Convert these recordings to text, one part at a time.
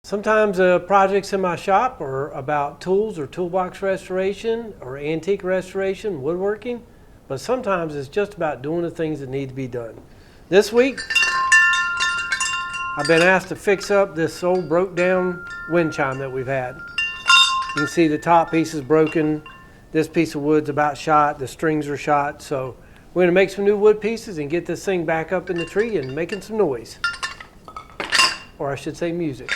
Sometimes projects in my shop are about tools or toolbox restoration or antique restoration, woodworking, but sometimes it's just about doing the things that need to be done. This week, I've been asked to fix up this old broke down wind chime that we've had. You can see the top piece is broken, this piece of wood's about shot, the strings are shot, so we're going to make some new wood pieces and get this thing back up in the tree and making some noise. Or I should say music.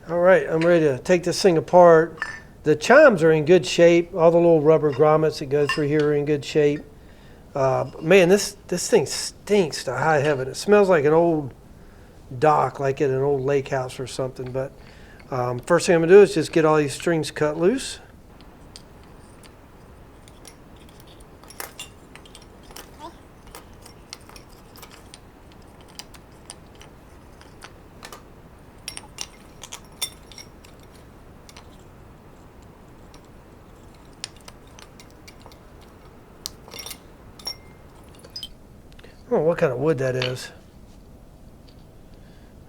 All right, I'm ready to take this thing apart. The chimes are in good shape. All the little rubber grommets that go through here are in good shape. Man, this thing stinks to high heaven. It smells like an old dock, like at an old lake house or something. But first thing I'm gonna do is just get all these strings cut loose. I don't know what kind of wood that is.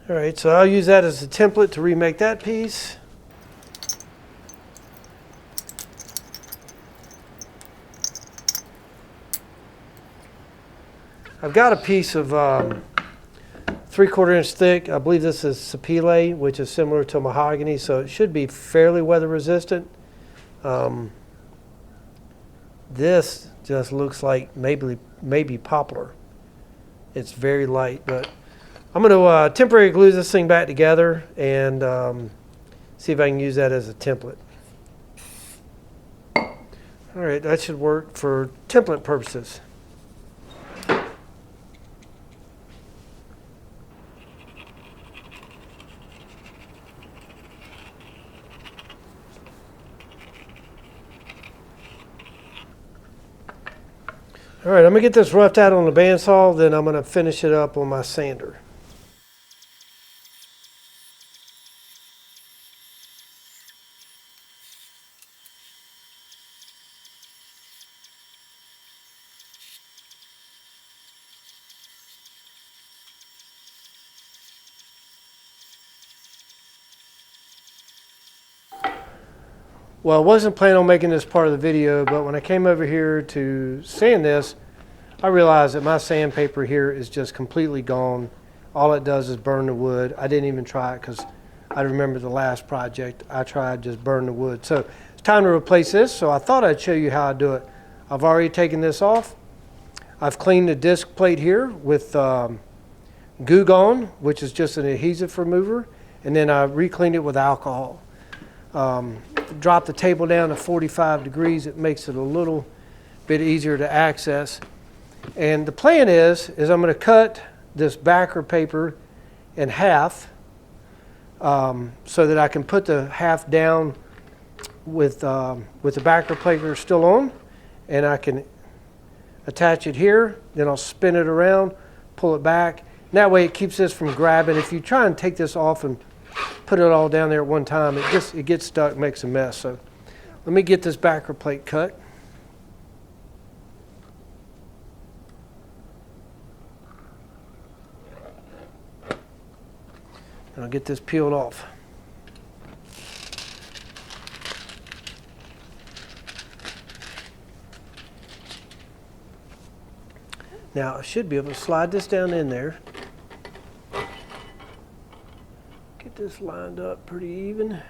All right, so I'll use that as a template to remake that piece. I've got a piece of 3/4 inch thick. I believe this is sapele, which is similar to mahogany, so it should be fairly weather resistant. This just looks like maybe poplar. It's very light, but I'm going to temporarily glue this thing back together and see if I can use that as a template. All right, that should work for template purposes. All right, I'm gonna get this roughed out on the bandsaw, then I'm gonna finish it up on my sander. Well, I wasn't planning on making this part of the video, but when I came over here to sand this, I realized that my sandpaper here is just completely gone. All it does is burn the wood. I didn't even try it because I remember the last project I tried just burn the wood. So it's time to replace this, so I thought I'd show you how I do it. I've already taken this off. I've cleaned the disc plate here with Goo Gone, which is just an adhesive remover, and then I re-cleaned it with alcohol. Drop the table down to 45 degrees. It makes it a little bit easier to access. And the plan is I'm going to cut this backer paper in half so that I can put the half down with the backer paper still on, and I can attach it here. Then I'll spin it around, pull it back. And that way it keeps this from grabbing. If you try and take this off and put it all down there at one time, it gets stuck, makes a mess. So let me get this backer plate cut. And I'll get this peeled off. Now I should be able to slide this down in there. Get this lined up pretty even.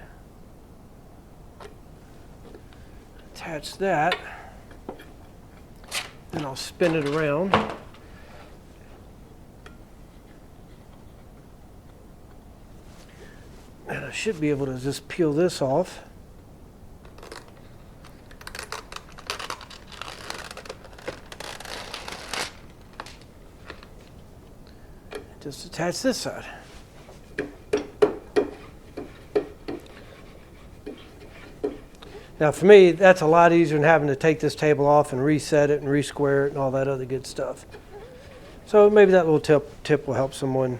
Attach that. Then I'll spin it around. And I should be able to just peel this off. Just attach this side. Now for me, that's a lot easier than having to take this table off and reset it and re-square it and all that other good stuff. So maybe that little tip will help someone.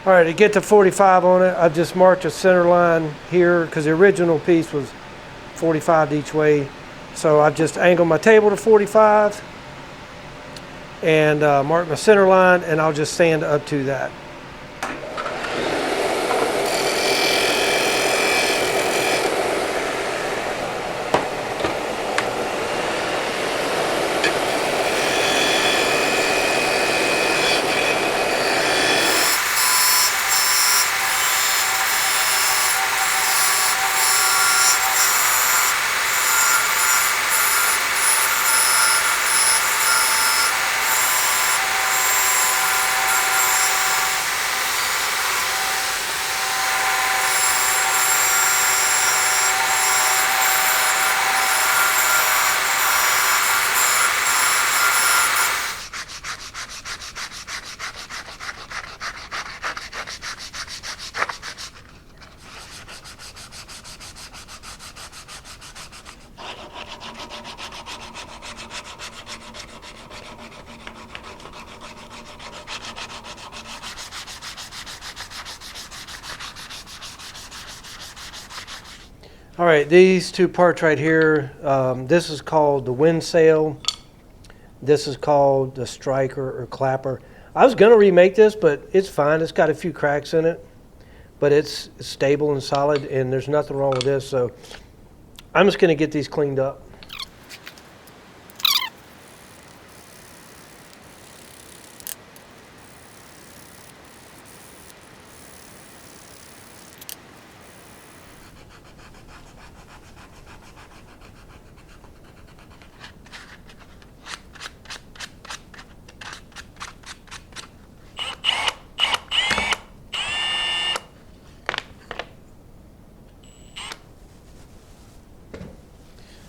All right, to get to 45 on it, I've just marked a center line here because the original piece was 45 each way. So I've just angled my table to 45 and marked my center line, and I'll just sand up to that. All right, these two parts right here, this is called the wind sail. This is called the striker or clapper. I was going to remake this, but it's fine. It's got a few cracks in it, but it's stable and solid, and there's nothing wrong with this. So I'm just going to get these cleaned up.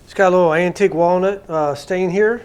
It's got a little antique walnut stain here.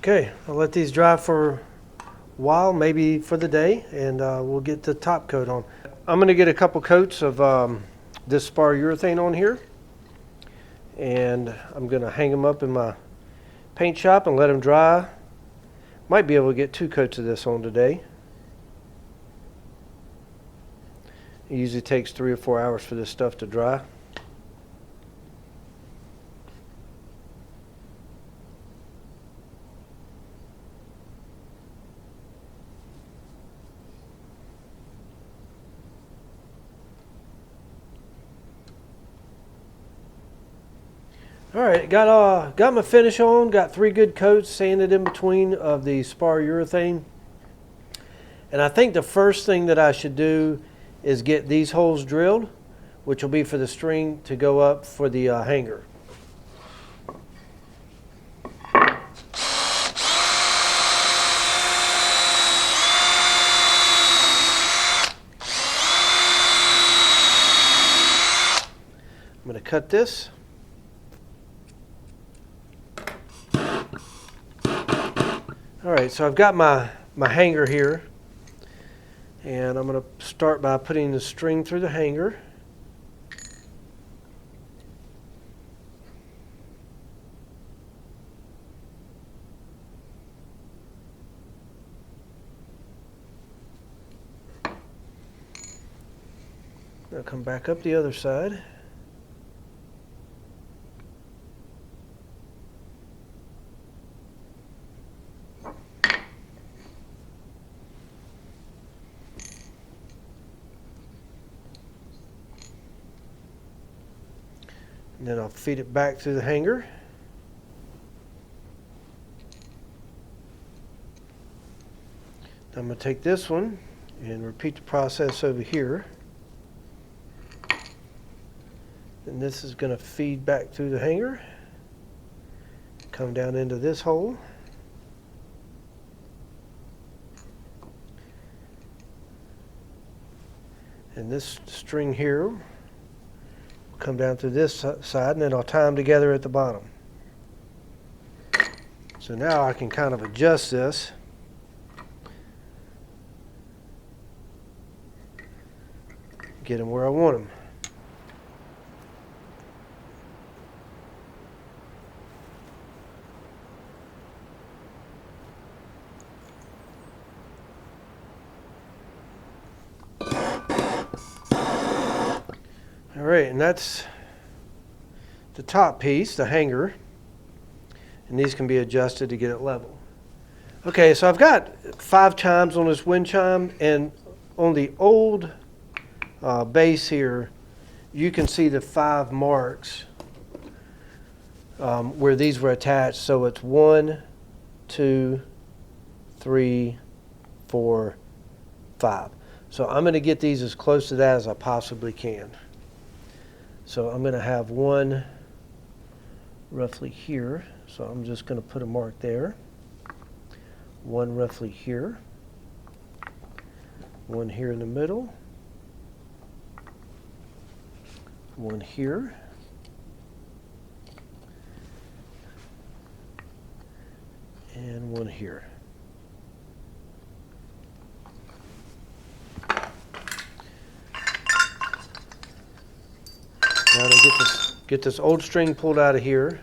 Okay, I'll let these dry for a while, maybe for the day, and we'll get the top coat on. I'm going to get a couple coats of this Spar urethane on here, and I'm going to hang them up in my paint shop and let them dry. Might be able to get 2 coats of this on today. It usually takes 3 or 4 hours for this stuff to dry. All right, got my finish on, got 3 good coats sanded in between of the Spar urethane. And I think the first thing that I should do is get these holes drilled, which will be for the string to go up for the hanger. I'm going to cut this. All right, so I've got my hanger here, and I'm going to start by putting the string through the hanger. I'll come back up the other side. And then I'll feed it back through the hanger. I'm going to take this one and repeat the process over here. And this is going to feed back through the hanger, come down into this hole. And this string here will come down through this side, and then I'll tie them together at the bottom. So now I can kind of adjust this. Get them where I want them. All right, and that's the top piece, the hanger, and these can be adjusted to get it level. Okay, so I've got 5 chimes on this wind chime, and on the old base here, you can see the 5 marks where these were attached. So it's 1, 2, 3, 4, 5. So I'm going to get these as close to that as I possibly can. So I'm going to have one roughly here. So I'm just going to put a mark there. One roughly here. One here in the middle. One here. And one here. Now to get this old string pulled out of here.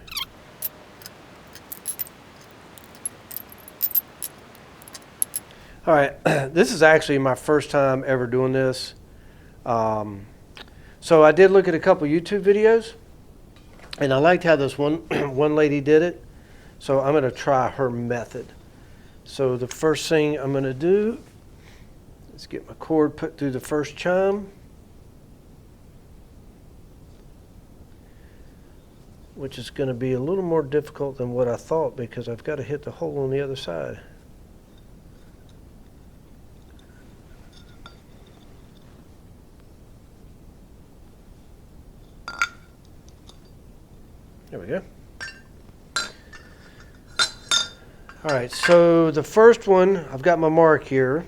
All right, this is actually my first time ever doing this. So I did look at a couple YouTube videos, and I liked how this one lady did it. So I'm going to try her method. So the first thing I'm going to do is get my cord put through the first chime, which is going to be a little more difficult than what I thought because I've got to hit the hole on the other side. There we go. All right, so the first one, I've got my mark here.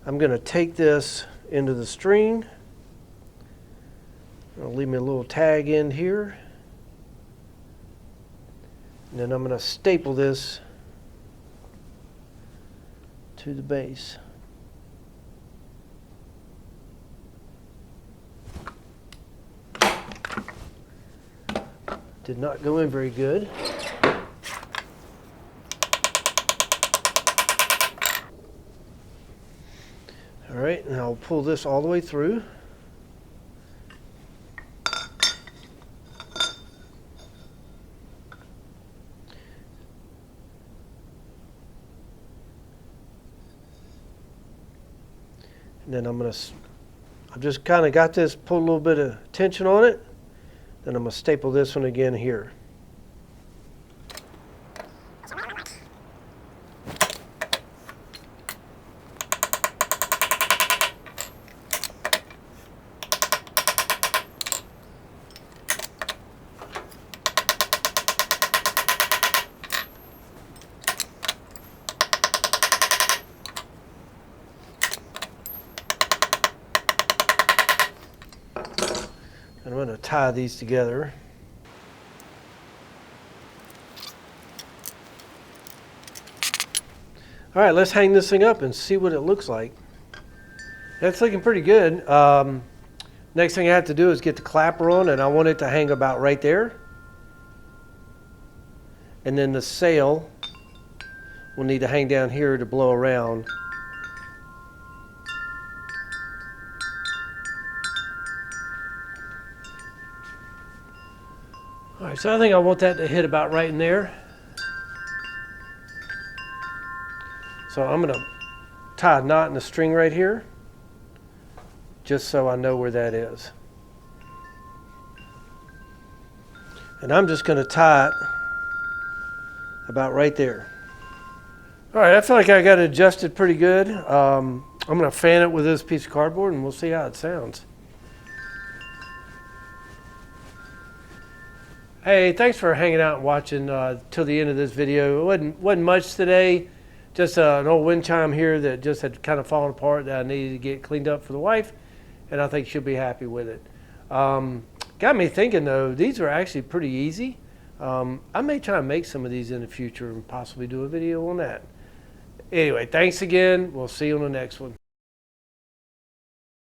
I'm going to take this into the string. I'll leave me a little tag end here. And then I'm going to staple this to the base. Did not go in very good. All right, and I'll pull this all the way through. And then I've just kind of got this, put a little bit of tension on it. Then I'm going to staple this one again here. I'm going to tie these together. All right, let's hang this thing up and see what it looks like. That's looking pretty good. Next thing I have to do is get the clapper on, and I want it to hang about right there. And then the sail will need to hang down here to blow around. All right, so I think I want that to hit about right in there. So I'm going to tie a knot in the string right here, just so I know where that is. And I'm just going to tie it about right there. All right, I feel like I got it adjusted pretty good. I'm going to fan it with this piece of cardboard, and we'll see how it sounds. Hey, thanks for hanging out and watching till the end of this video. It wasn't much today. just an old wind chime here that just had kind of fallen apart that I needed to get cleaned up for the wife, and I think she'll be happy with it. Got me thinking though, these are actually pretty easy. I may try and make some of these in the future and possibly do a video on that. Anyway, thanks again. We'll see you on the next one.